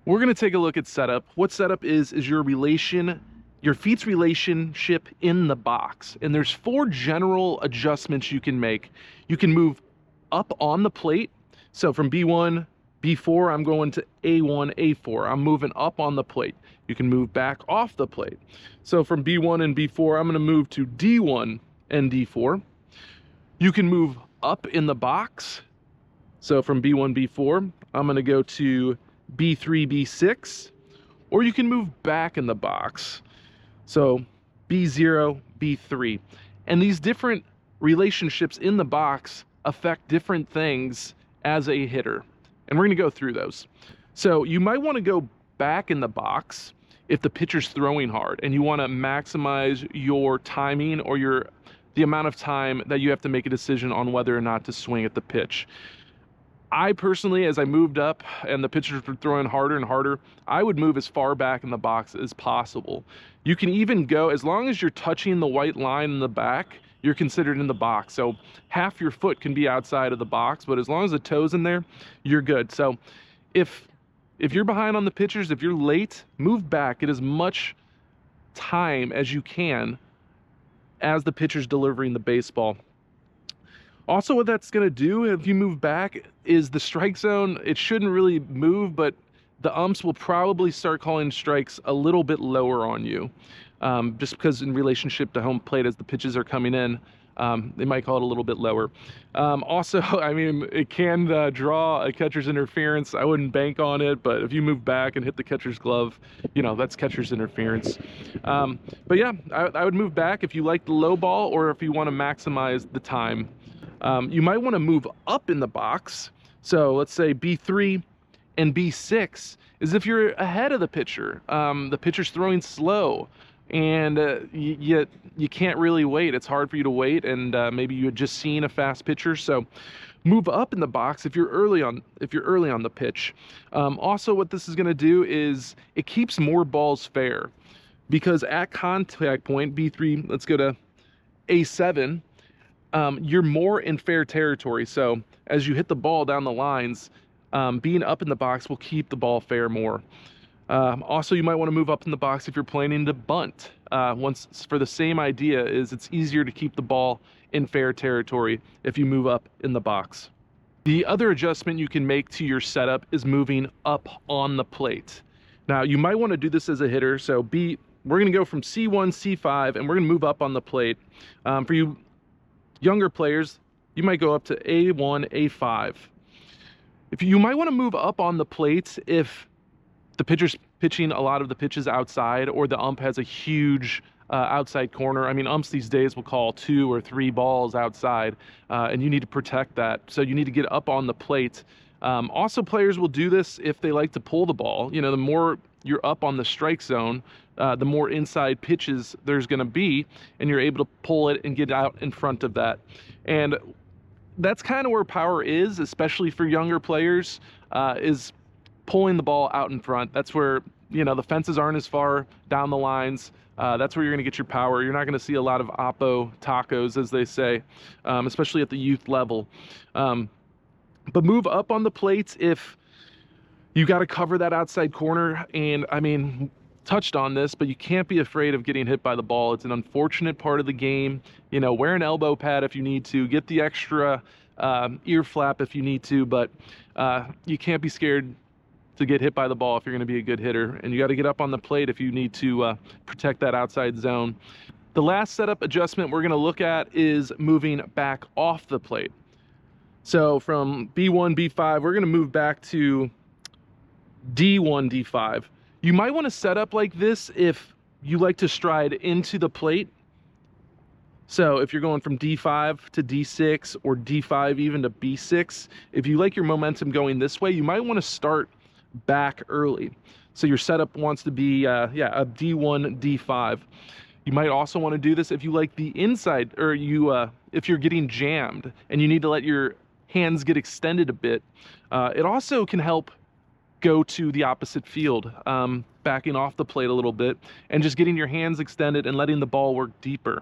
We're going to take a look at setup. What setup is your feet's relationship in the box. And there's 4 general adjustments you can make. You can move up on the plate. So from B1, B4, I'm going to A1, A4. I'm moving up on the plate. You can move back off the plate. So from B1 and B4, I'm going to move to D1 and D4. You can move up in the box. So from B1, B4, I'm going to go to B3, B6, or you can move back in the box. So B0, B3. And these different relationships in the box affect different things as a hitter. And we're going to go through those. So you might want to go back in the box if the pitcher's throwing hard and you want to maximize your timing or the amount of time that you have to make a decision on whether or not to swing at the pitch. I personally, as I moved up and the pitchers were throwing harder and harder, I would move as far back in the box as possible. You can even go, as long as you're touching the white line in the back, you're considered in the box. So half your foot can be outside of the box, but as long as the toe's in there, you're good. So if you're behind on the pitchers, if you're late, move back. Get as much time as you can as the pitcher's delivering the baseball. Also, what that's going to do if you move back is the strike zone. It shouldn't really move, but the umps will probably start calling strikes a little bit lower on you, just because in relationship to home plate as the pitches are coming in, they might call it a little bit lower. Also, I mean, it can draw a catcher's interference. I wouldn't bank on it, but if you move back and hit the catcher's glove, you know, that's catcher's interference. But yeah, I would move back if you like the low ball or if you want to maximize the time. You might want to move up in the box. So let's say B3 and B6 is if you're ahead of the pitcher. The pitcher's throwing slow and you can't really wait. It's hard for you to wait, and maybe you had just seen a fast pitcher. So move up in the box if you're early on the pitch. Also, what this is going to do is it keeps more balls fair, because at contact point B3, let's go to A7. You're more in fair territory. So as you hit the ball down the lines, being up in the box will keep the ball fair more. Also, you might want to move up in the box if you're planning to bunt. Once for the same idea, is it's easier to keep the ball in fair territory if you move up in the box. The other adjustment you can make to your setup is moving up on the plate. Now, you might want to do this as a hitter. So we're going to go from C1, C5, and we're going to move up on the plate. For you younger players, you might go up to A1, A5. You might want to move up on the plate if the pitcher's pitching a lot of the pitches outside, or the ump has a huge outside corner. I mean, umps these days will call 2 or 3 balls outside, and you need to protect that. So you need to get up on the plate. Also, players will do this if they like to pull the ball. You know, the more you're up on the strike zone, the more inside pitches there's going to be, and you're able to pull it and get out in front of that. And that's kind of where power is, especially for younger players, is pulling the ball out in front. That's where, you know, the fences aren't as far down the lines. That's where you're going to get your power. You're not going to see a lot of oppo tacos, as they say, especially at the youth level. But move up on the plates if you got to cover that outside corner. And I mean, touched on this, but you can't be afraid of getting hit by the ball. It's an unfortunate part of the game. You know, wear an elbow pad if you need to, get the extra ear flap if you need to, but you can't be scared to get hit by the ball if you're going to be a good hitter. And you got to get up on the plate if you need to protect that outside zone. The last setup adjustment we're going to look at is moving back off the plate. So from B1, B5, we're going to move back to D1, D5. You might want to set up like this if you like to stride into the plate. So if you're going from D5 to D6 or D5 even to B6, if you like your momentum going this way, you might want to start back early. So your setup wants to be a D1, D5. You might also want to do this if you like the inside, or if you're getting jammed and you need to let your hands get extended a bit. It also can help go to the opposite field, backing off the plate a little bit and just getting your hands extended and letting the ball work deeper.